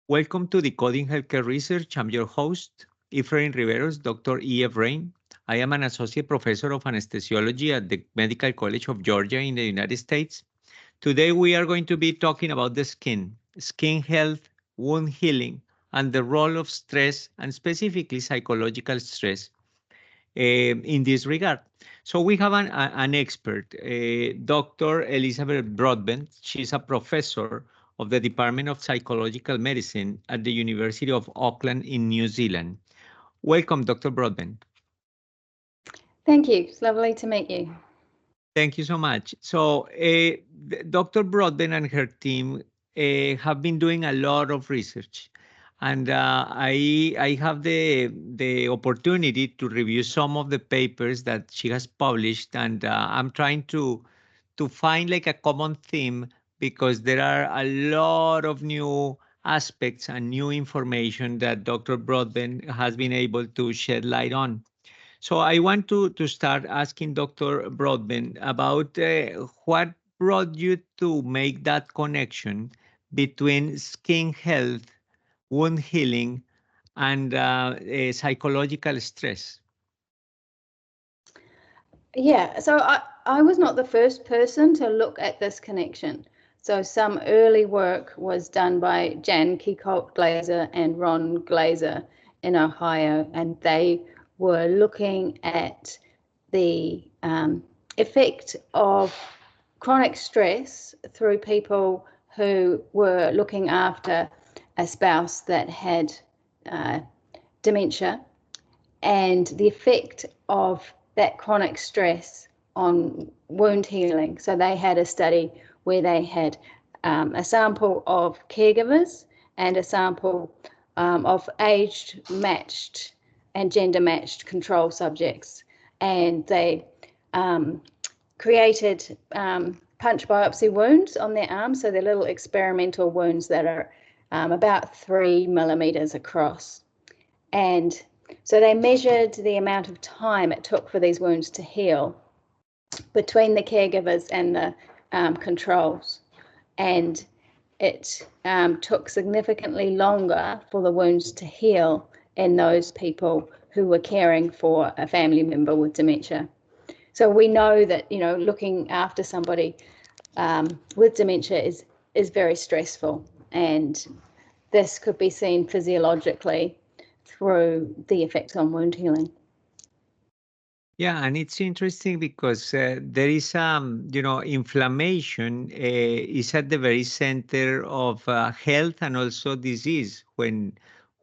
Welcome to Decoding Healthcare Research. I'm your host, Efrain Riveros, Dr. E. Efrain. I am an associate professor of anesthesiology at the Medical College of Georgia in the United States. Today, we are going to be talking about the skin health, wound healing, and the role of stress, and specifically psychological stress in this regard. So we have an expert, Dr. Elizabeth Broadbent. She's a professor of the Department of Psychological Medicine at the University of Auckland in New Zealand. Welcome, Dr. Broadbent. Thank you. It's lovely to meet you. Thank you so much. So Dr. Broadbent and her team have been doing a lot of research. And I have the opportunity to review some of the papers that she has published, and I'm trying to find like a common theme, because there are a lot of new aspects and new information that Dr. Broadbent has been able to shed light on. So I want to start asking Dr. Broadbent about what brought you to make that connection between skin health, wound healing, and psychological stress. Yeah, so I was not the first person to look at this connection. So some early work was done by Jan Kiecolt-Glaser and Ron Glaser in Ohio, and they were looking at the effect of chronic stress through people who were looking after a spouse that had dementia, and the effect of that chronic stress on wound healing. So they had a study where they had a sample of caregivers and a sample of aged matched and gender matched control subjects, and they created punch biopsy wounds on their arms. So they're little experimental wounds that are about 3 millimeters across. And so they measured the amount of time it took for these wounds to heal between the caregivers and the controls. And it took significantly longer for the wounds to heal in those people who were caring for a family member with dementia. So we know that, you know, looking after somebody with dementia is very stressful, and this could be seen physiologically through the effects on wound healing. Yeah, and it's interesting because there is, inflammation is at the very center of health and also disease. When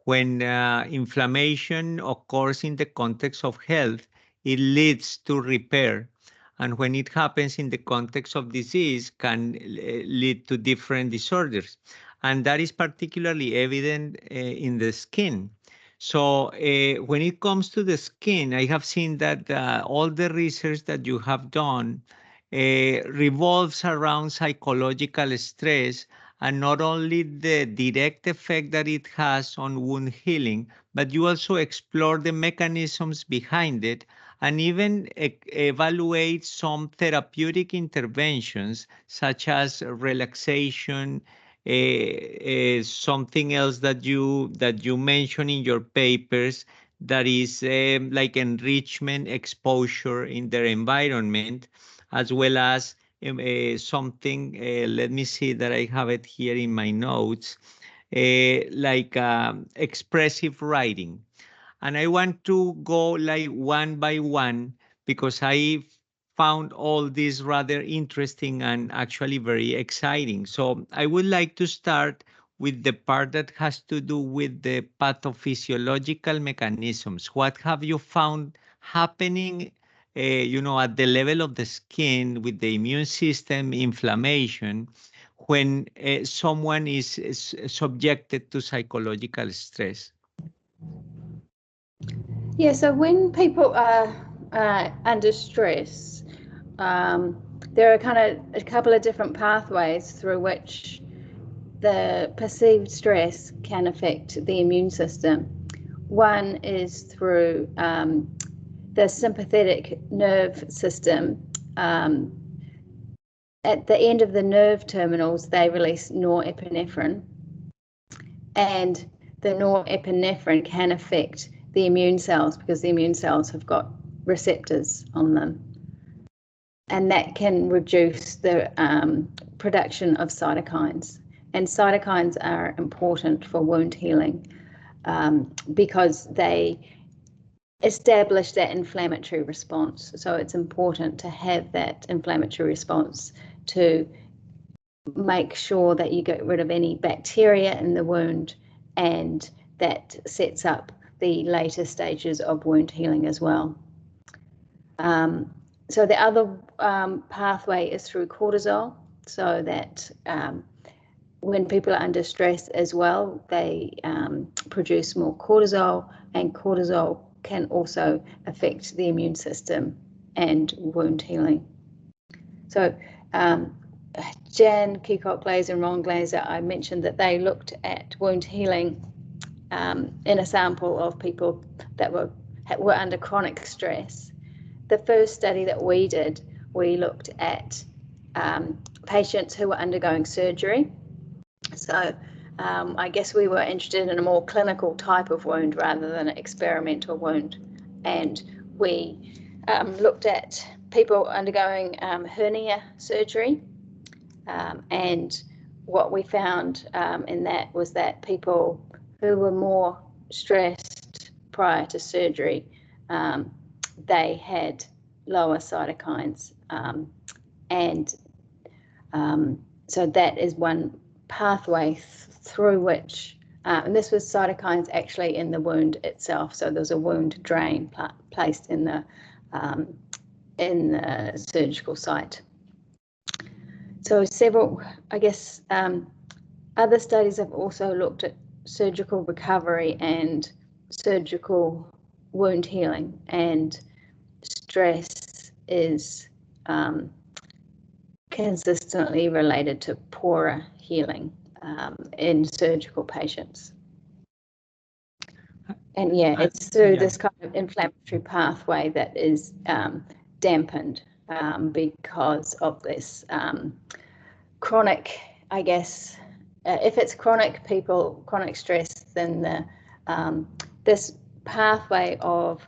inflammation occurs in the context of health, it leads to repair. And when it happens in the context of disease, can lead to different disorders. And that is particularly evident in the skin. So when it comes to the skin, I have seen that all the research that you have done revolves around psychological stress, and not only the direct effect that it has on wound healing, but you also explore the mechanisms behind it, and even evaluate some therapeutic interventions such as relaxation. Something else that you mention in your papers, that is like enrichment exposure in their environment, as well as something, let me see that I have it here in my notes, like expressive writing. And I want to go like one by one, because I found all this rather interesting and actually very exciting. So I would like to start with the part that has to do with the pathophysiological mechanisms. What have you found happening, at the level of the skin with the immune system, inflammation, when someone is subjected to psychological stress? Yeah, so when people are under stress, there are kind of a couple of different pathways through which the perceived stress can affect the immune system. One is through the sympathetic nerve system. At the end of the nerve terminals, they release norepinephrine, and the norepinephrine can affect the immune cells because the immune cells have got receptors on them, and that can reduce the production of cytokines. And cytokines are important for wound healing because they establish that inflammatory response. So it's important to have that inflammatory response to make sure that you get rid of any bacteria in the wound, and that sets up the later stages of wound healing as well. So the other pathway is through cortisol, so that when people are under stress as well, they produce more cortisol, and cortisol can also affect the immune system and wound healing. So Jan Kekoch-Glaser and Ron Glaser, I mentioned that they looked at wound healing in a sample of people that were under chronic stress. The first study that we did, we looked at patients who were undergoing surgery. So I guess we were interested in a more clinical type of wound rather than an experimental wound. And we looked at people undergoing hernia surgery. And what we found in that was that people who were more stressed prior to surgery, they had lower cytokines. So that is one pathway through which, and this was cytokines actually in the wound itself. So there was a wound drain placed in the surgical site. So several, I guess, other studies have also looked at surgical recovery and surgical wound healing, and stress is consistently related to poorer healing in surgical patients. And yeah, it's through this kind of inflammatory pathway that is dampened because of this chronic, I guess, if it's chronic stress, then this pathway of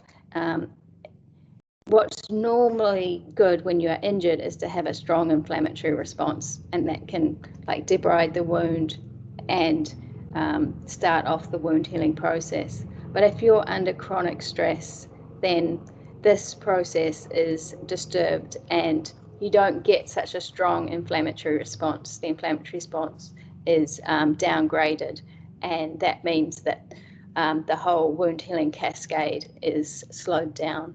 what's normally good when you are injured is to have a strong inflammatory response, and that can like debride the wound and start off the wound healing process. But if you're under chronic stress, then this process is disturbed and you don't get such a strong inflammatory response. The inflammatory response is downgraded, and that means that the whole wound healing cascade is slowed down.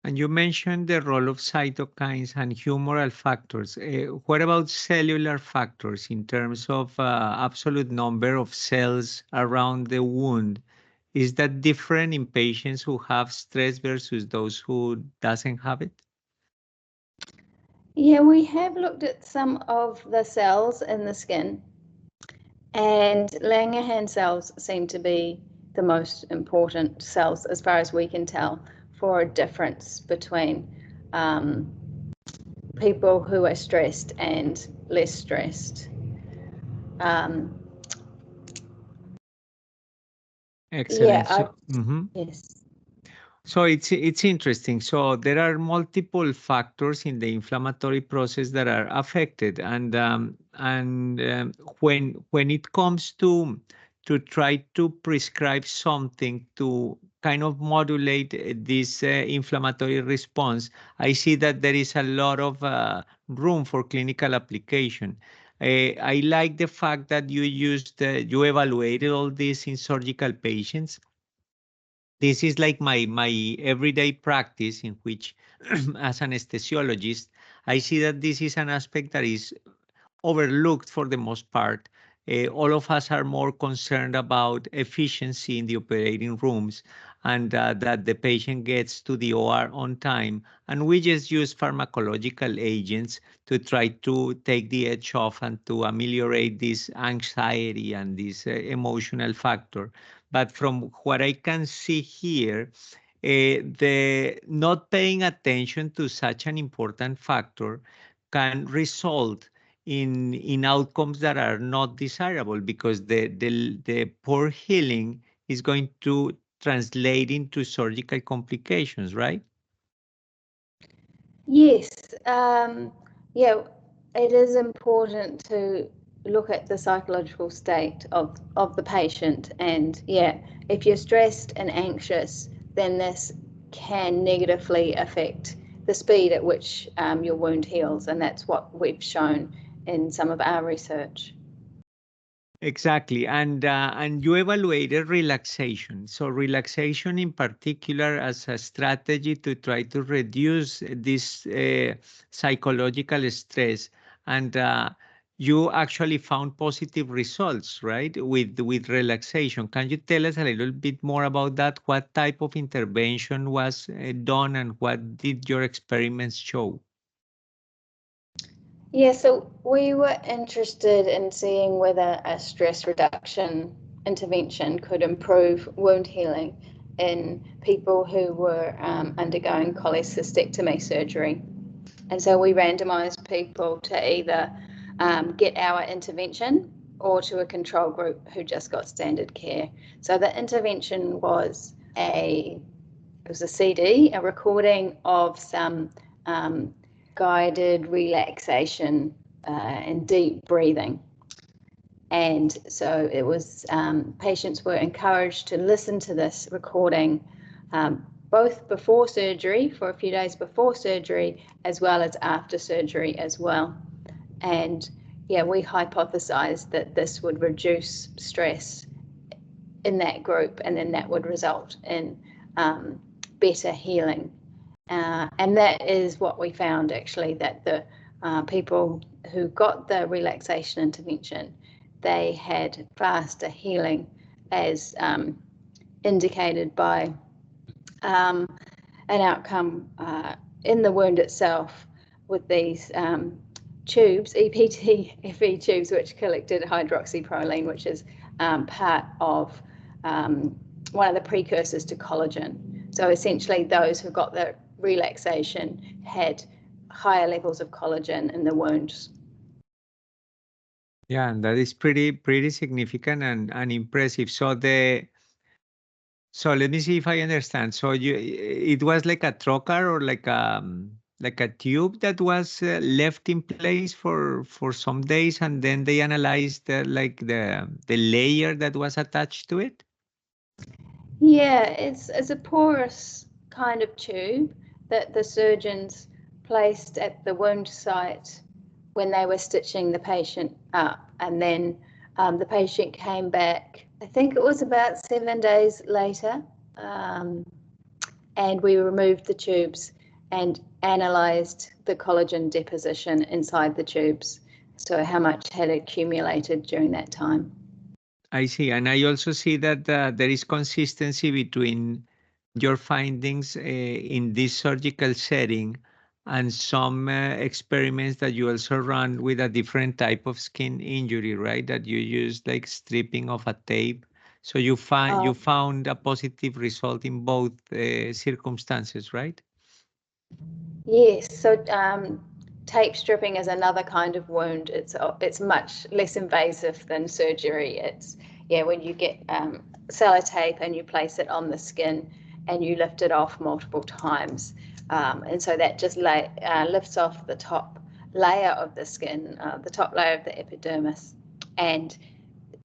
And you mentioned the role of cytokines and humoral factors. What about cellular factors in terms of absolute number of cells around the wound? Is that different in patients who have stress versus those who doesn't have it? Yeah, we have looked at some of the cells in the skin, and Langerhans cells seem to be the most important cells as far as we can tell for a difference between people who are stressed and less stressed. Excellent. Yeah, yes. So it's interesting. So there are multiple factors in the inflammatory process that are affected, and when it comes to try to prescribe something to kind of modulate this inflammatory response, I see that there is a lot of room for clinical application. I like the fact that you you evaluated all this in surgical patients. This is like my everyday practice, in which as an anesthesiologist, I see that this is an aspect that is overlooked for the most part. All of us are more concerned about efficiency in the operating rooms and that the patient gets to the OR on time. And we just use pharmacological agents to try to take the edge off and to ameliorate this anxiety and this emotional factor. But from what I can see here, the not paying attention to such an important factor can result in outcomes that are not desirable, because the poor healing is going to translate into surgical complications, right? Yes, yeah, it is important to look at the psychological state of the patient, and yeah, if you're stressed and anxious, then this can negatively affect the speed at which your wound heals, and that's what we've shown in some of our research. Exactly, and you evaluated relaxation. So relaxation in particular as a strategy to try to reduce this psychological stress, and you actually found positive results, right? With relaxation. Can you tell us a little bit more about that? What type of intervention was done, and what did your experiments show? Yeah, so we were interested in seeing whether a stress reduction intervention could improve wound healing in people who were undergoing cholecystectomy surgery. And so we randomized people to either get our intervention or to a control group who just got standard care. So the intervention was a CD, a recording of some guided relaxation and deep breathing. And so it was, patients were encouraged to listen to this recording both before surgery, for a few days before surgery, as well as after surgery as well. And yeah, we hypothesized that this would reduce stress in that group, and then that would result in better healing. And that is what we found, actually, that the people who got the relaxation intervention, they had faster healing, as indicated by an outcome in the wound itself with these tubes, EPT-FE tubes, which collected hydroxyproline, which is part of one of the precursors to collagen. So essentially, those who got the relaxation had higher levels of collagen in the wounds. Yeah, and that is pretty significant and impressive. So let me see if I understand. So it was like a trocar, or like a tube that was left in place for some days, and then they analyzed like the layer that was attached to it. Yeah, it's a porous kind of tube that the surgeons placed at the wound site when they were stitching the patient up, and then the patient came back, I think it was about 7 days later, and we removed the tubes and analysed the collagen deposition inside the tubes, so how much had accumulated during that time. I see, and I also see that there is consistency between your findings in this surgical setting and some experiments that you also run with a different type of skin injury, right? That you use like stripping of a tape. So you found a positive result in both circumstances, right? Yes, so tape stripping is another kind of wound. It's much less invasive than surgery. It's, yeah, when you get sellotape and you place it on the skin and you lift it off multiple times, and so that just lifts off the top layer of the skin, the top layer of the epidermis, and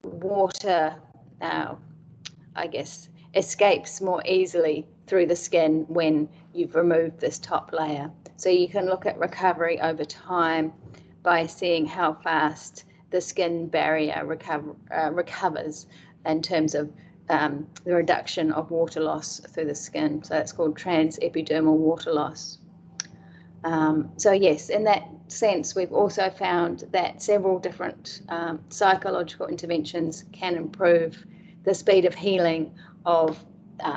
water, I guess, escapes more easily through the skin when you've removed this top layer. So you can look at recovery over time by seeing how fast the skin barrier recovers in terms of the reduction of water loss through the skin. So that's called transepidermal water loss. So yes, in that sense, we've also found that several different psychological interventions can improve the speed of healing of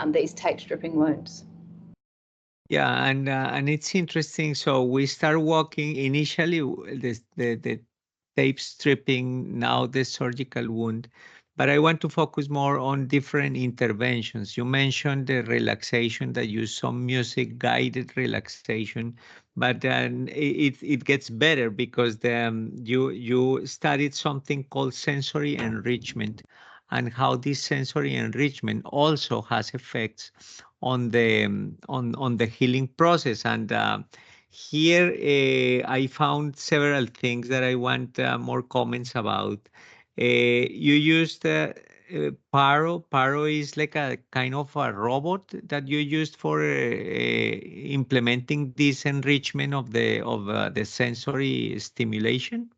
these tape stripping wounds. Yeah, and it's interesting. So we start walking initially the tape stripping, now the surgical wound. But I want to focus more on different interventions. You mentioned the relaxation, that you some music guided relaxation, but it gets better because you studied something called sensory enrichment, and how this sensory enrichment also has effects on the healing process. And here I found several things that I want more comments about. You used Paro. Paro is like a kind of a robot that you used for implementing this enrichment of the sensory stimulation.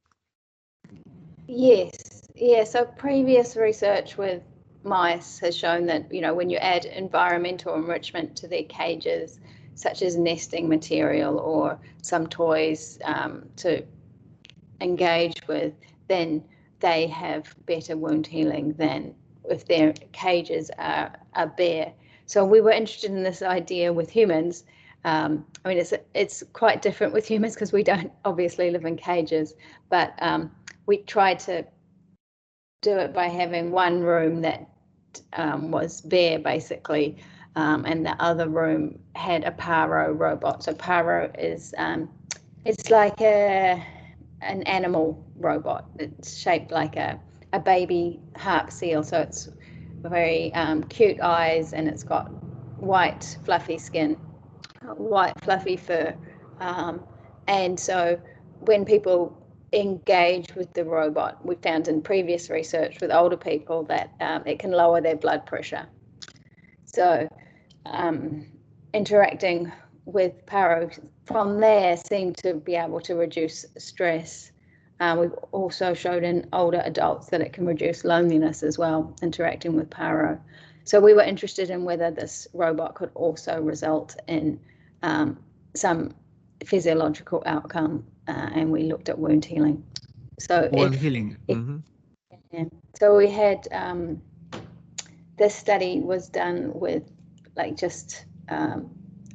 Yes, yeah. So previous research with mice has shown that, you know, when you add environmental enrichment to their cages, such as nesting material or some toys to engage with, then they have better wound healing than if their cages are bare. So we were interested in this idea with humans. I mean, it's quite different with humans because we don't obviously live in cages, but we tried to do it by having one room that was bare, basically, and the other room had a Paro robot. So Paro is it's like an animal robot. It's shaped like a baby harp seal, so it's very cute eyes, and it's got white fluffy skin, white fluffy fur, and so when people engage with the robot, we found in previous research with older people that it can lower their blood pressure. So interacting with Paro from there seemed to be able to reduce stress. We've also showed in older adults that it can reduce loneliness as well, interacting with Paro. So we were interested in whether this robot could also result in some physiological outcome, and we looked at wound healing. So Wound healing. yeah. So we had this study was done with like just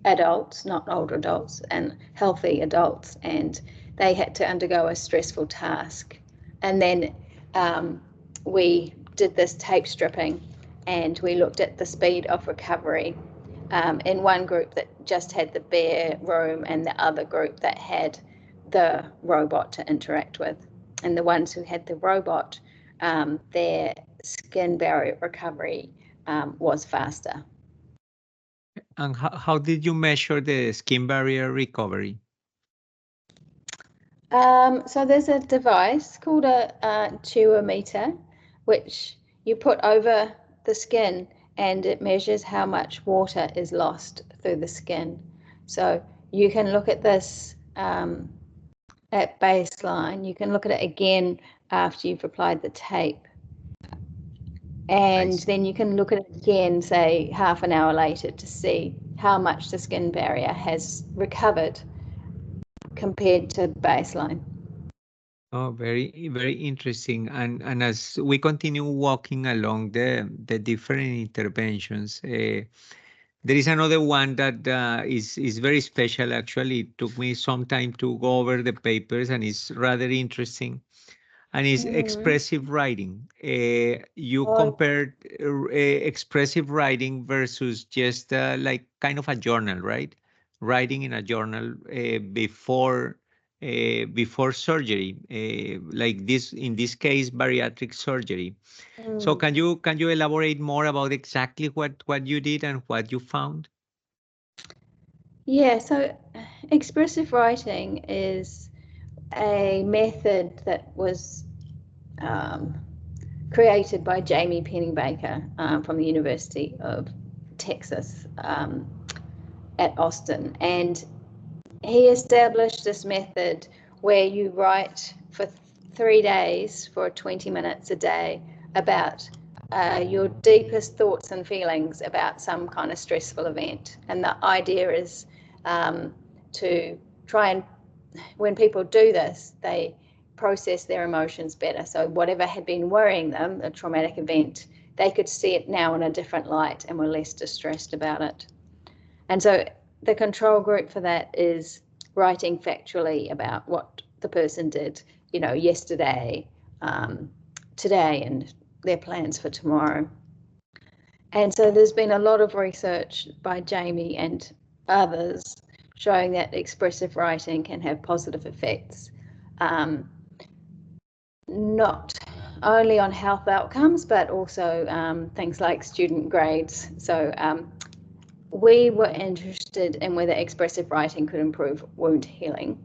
adults, not older adults, and healthy adults, and they had to undergo a stressful task. And then we did this tape stripping, and we looked at the speed of recovery in one group that just had the bare room and the other group that had the robot to interact with. And the ones who had the robot, their skin barrier recovery was faster. And how did you measure the skin barrier recovery? So there's a device called a meter, which you put over the skin, and it measures how much water is lost through the skin. So you can look at this at baseline. You can look at it again after you've applied the tape. And then you can look at it again, say half an hour later, to see how much the skin barrier has recovered compared to baseline. Oh, very, very interesting. And as we continue walking along the different interventions, there is another one that is very special. Actually, it took me some time to go over the papers, and it's rather interesting. And it's expressive writing. You compared expressive writing versus just like kind of a journal, right? Writing in a journal before surgery, like this in this case, bariatric surgery. So can you elaborate more about exactly what you did and what you found? Yeah, so expressive writing is a method that was created by Jamie Pennybaker from the University of Texas at Austin, and he established this method where you write for 3 days for 20 minutes a day about your deepest thoughts and feelings about some kind of stressful event. And the idea is to try and, when people do this, they process their emotions better. So whatever had been worrying them, a traumatic event, they could see it now in a different light and were less distressed about it. And so the control group for that is writing factually about what the person did, you know, yesterday, today, and their plans for tomorrow. And so there's been a lot of research by Jamie and others showing that expressive writing can have positive effects, not only on health outcomes, but also things like student grades. So we were interested in whether expressive writing could improve wound healing.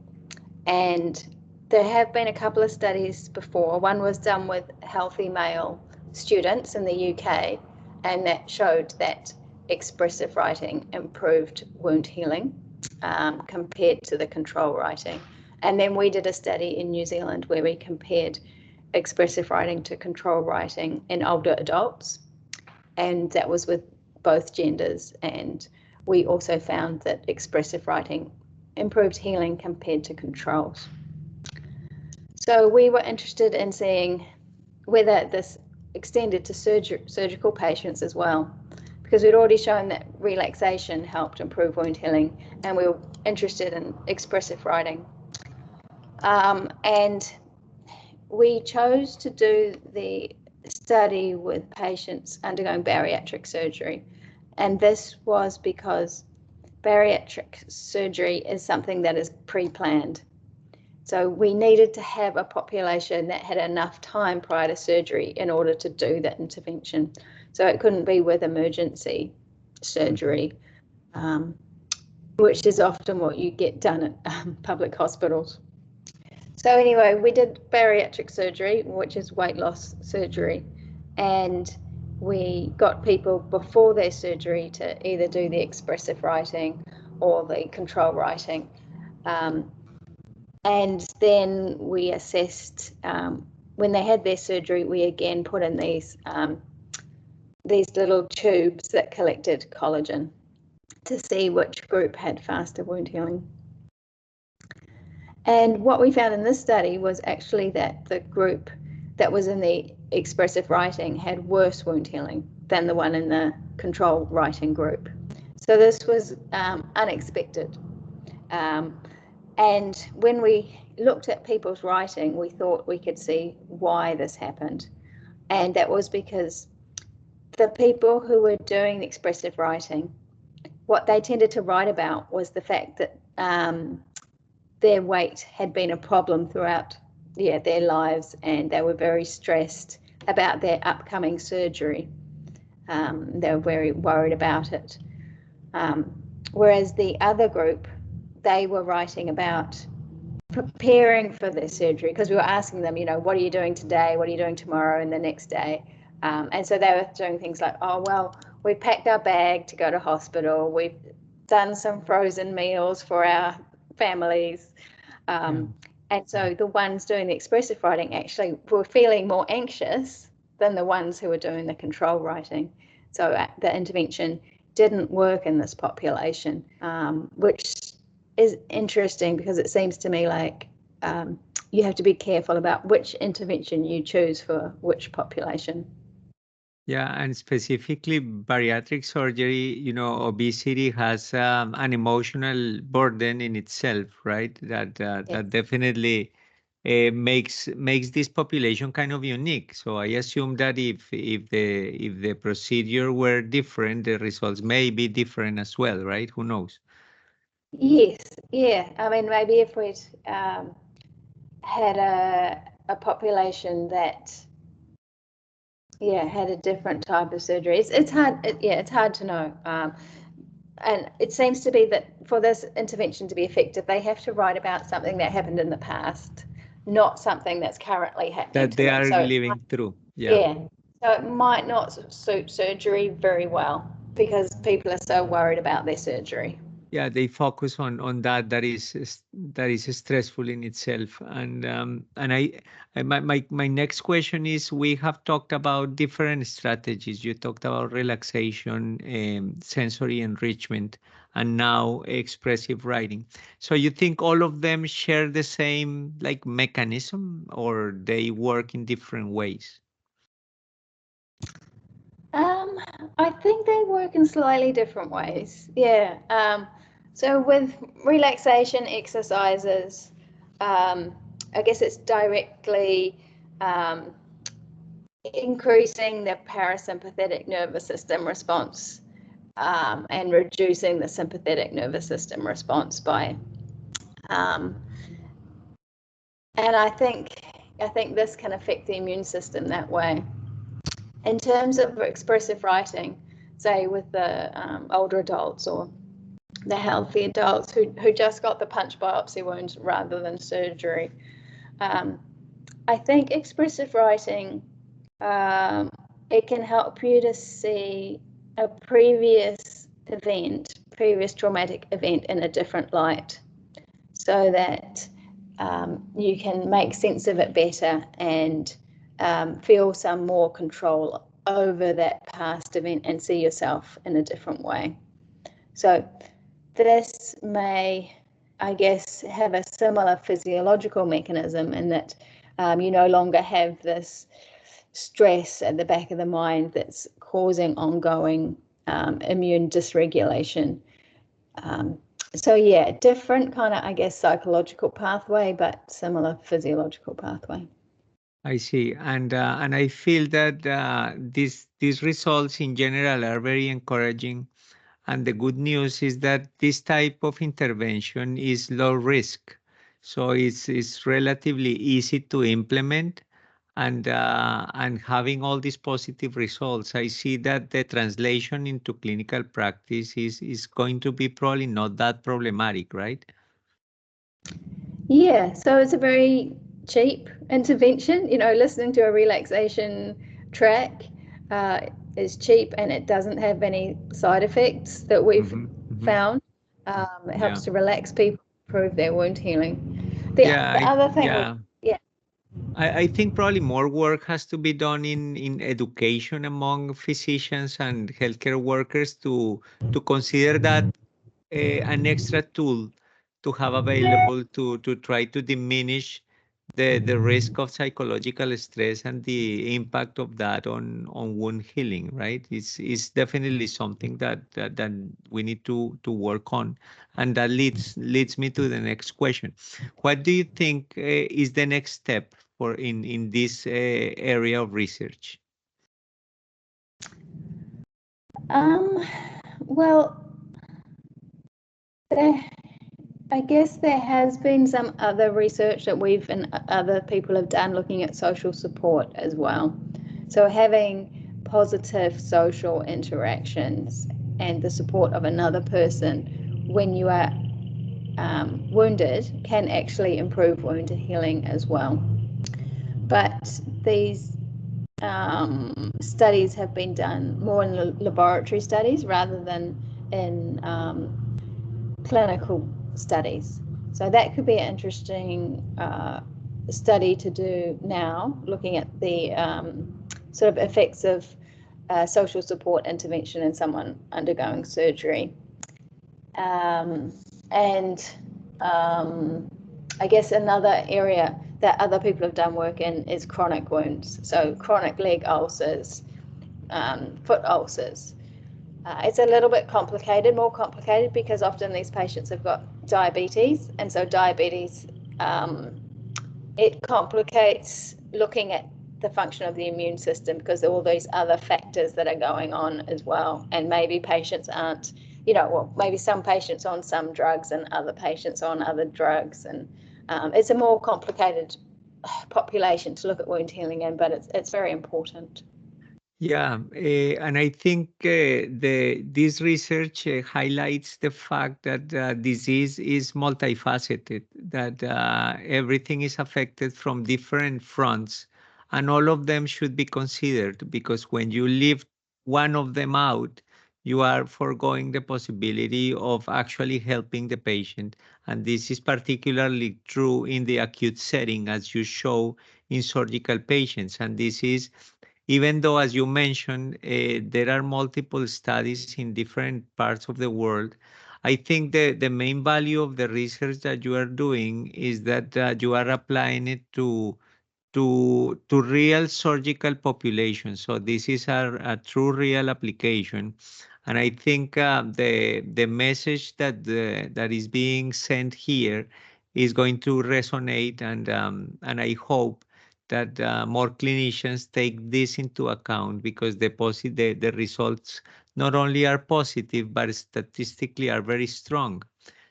And there have been a couple of studies before. One was done with healthy male students in the UK, and that showed that expressive writing improved wound healing compared to the control writing. And then we did a study in New Zealand where we compared expressive writing to control writing in older adults, and that was with both genders. And we also found that expressive writing improved healing compared to controls. So we were interested in seeing whether this extended to surgical patients as well, because we'd already shown that relaxation helped improve wound healing, and we were interested in expressive writing. And we chose to do the study with patients undergoing bariatric surgery. And this was because bariatric surgery is something that is pre-planned. So we needed to have a population that had enough time prior to surgery in order to do that intervention. So it couldn't be with emergency surgery, which is often what you get done at public hospitals. So anyway, we did bariatric surgery, which is weight loss surgery, and we got people before their surgery to either do the expressive writing or the control writing. And then we assessed, when they had their surgery, we again put in these little tubes that collected collagen to see which group had faster wound healing. And what we found in this study was actually that the group that was in the expressive writing had worse wound healing than the one in the control writing group. So this was unexpected. And when we looked at people's writing, we thought we could see why this happened. And that was because the people who were doing the expressive writing, what they tended to write about was the fact that their weight had been a problem throughout their lives, and they were very stressed about their upcoming surgery. They were very worried about it. Whereas the other group, they were writing about preparing for their surgery, because we were asking them, you know, what are you doing today? What are you doing tomorrow and the next day? And so they were doing things like, oh, well, we packed our bag to go to hospital. We've done some frozen meals for our families. And so the ones doing the expressive writing actually were feeling more anxious than the ones who were doing the control writing. So the intervention didn't work in this population, which is interesting, because it seems to me like you have to be careful about which intervention you choose for which population. Yeah, and specifically bariatric surgery, you know, obesity has an emotional burden in itself, right? That that definitely makes this population kind of unique. So I assume that if the procedure were different, the results may be different as well, right? Who knows? Yes, yeah. I mean, maybe if we'd had a population that had a different type of surgery. It's hard. It's hard to know. And it seems to be that for this intervention to be effective, they have to write about something that happened in the past, not something that's currently happening. That they are living through. Yeah. So it might not suit surgery very well, because people are so worried about their surgery. Yeah, they focus on that is stressful in itself. And my next question is, we have talked about different strategies. You talked about relaxation, sensory enrichment, and now expressive writing. So you think all of them share the same like mechanism, or they work in different ways? I think they work in slightly different ways. Yeah. So with relaxation exercises, I guess it's directly increasing the parasympathetic nervous system response and reducing the sympathetic nervous system response by, and I think this can affect the immune system that way. In terms of expressive writing, say with the older adults or the healthy adults who just got the punch biopsy wound rather than surgery, I think expressive writing, it can help you to see a previous traumatic event in a different light, so that you can make sense of it better and feel some more control over that past event and see yourself in a different way. So this may, I guess, have a similar physiological mechanism in that you no longer have this stress at the back of the mind that's causing ongoing immune dysregulation. So yeah, different kind of, I guess, psychological pathway, but similar physiological pathway. I see, and I feel that these results in general are very encouraging. And the good news is that this type of intervention is low risk, so it's relatively easy to implement. And having all these positive results, I see that the translation into clinical practice is going to be probably not that problematic, right? Yeah, so it's a very cheap intervention. You know, listening to a relaxation track is cheap, and it doesn't have any side effects that we've found. It helps to relax people, improve their wound healing. The other thing, I think probably more work has to be done in education among physicians and healthcare workers to consider that an extra tool to have available to try to diminish the risk of psychological stress and the impact of that on wound healing, right? It's definitely something that we need to work on, and that leads me to the next question. What do you think is the next step for in this area of research? Well, I guess there has been some other research that we've and other people have done looking at social support as well. So having positive social interactions and the support of another person when you are wounded can actually improve wound healing as well. But these studies have been done more in laboratory studies rather than in clinical studies. So that could be an interesting study to do now, looking at the sort of effects of social support intervention in someone undergoing surgery. I guess another area that other people have done work in is chronic wounds. So chronic leg ulcers, foot ulcers. It's a little bit complicated, more complicated, because often these patients have got diabetes, and so diabetes, it complicates looking at the function of the immune system because there are all these other factors that are going on as well, and maybe patients aren't, well, maybe some patients on some drugs and other patients on other drugs, and it's a more complicated population to look at wound healing in, but it's very important. Yeah, and I think this research highlights the fact that disease is multifaceted, that everything is affected from different fronts, and all of them should be considered, because when you leave one of them out, you are foregoing the possibility of actually helping the patient. And this is particularly true in the acute setting, as you show in surgical patients. And this is even though, as you mentioned, there are multiple studies in different parts of the world, I think the main value of the research that you are doing is that you are applying it to real surgical populations. So this is a true real application. And I think the message that is being sent here is going to resonate, and I hope that more clinicians take this into account, because the results not only are positive but statistically are very strong.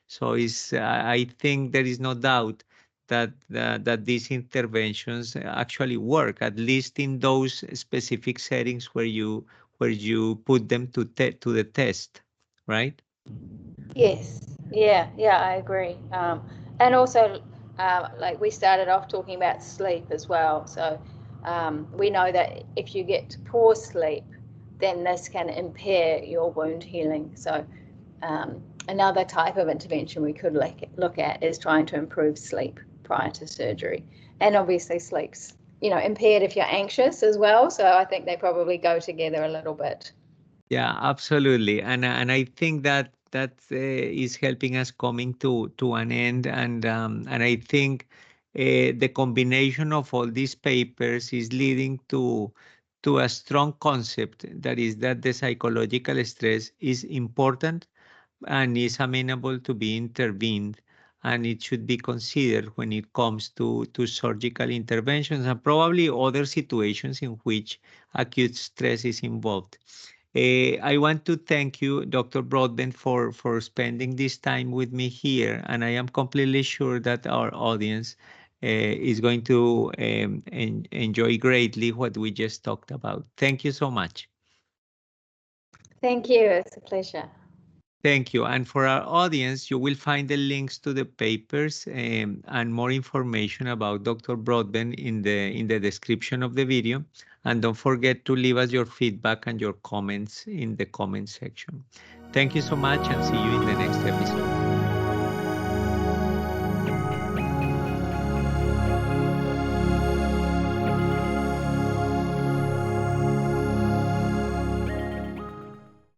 So I think there is no doubt that these interventions actually work, at least in those specific settings where you put them to the test, right? Yes, yeah, I agree. And also, like we started off talking about sleep as well. So we know that if you get poor sleep, then this can impair your wound healing. So another type of intervention we could look at is trying to improve sleep prior to surgery. And obviously sleep's, impaired if you're anxious as well. So I think they probably go together a little bit. Yeah, absolutely. And I think that is helping us coming to an end. And I think the combination of all these papers is leading to a strong concept, that is that the psychological stress is important and is amenable to be intervened, and it should be considered when it comes to surgical interventions and probably other situations in which acute stress is involved. I want to thank you, Dr. Broadbent, for spending this time with me here, and I am completely sure that our audience is going to enjoy greatly what we just talked about. Thank you so much. Thank you. It's a pleasure. Thank you. And for our audience, you will find the links to the papers and more information about Dr. Broadbent in the description of the video. And don't forget to leave us your feedback and your comments in the comment section. Thank you so much, and see you in the next episode.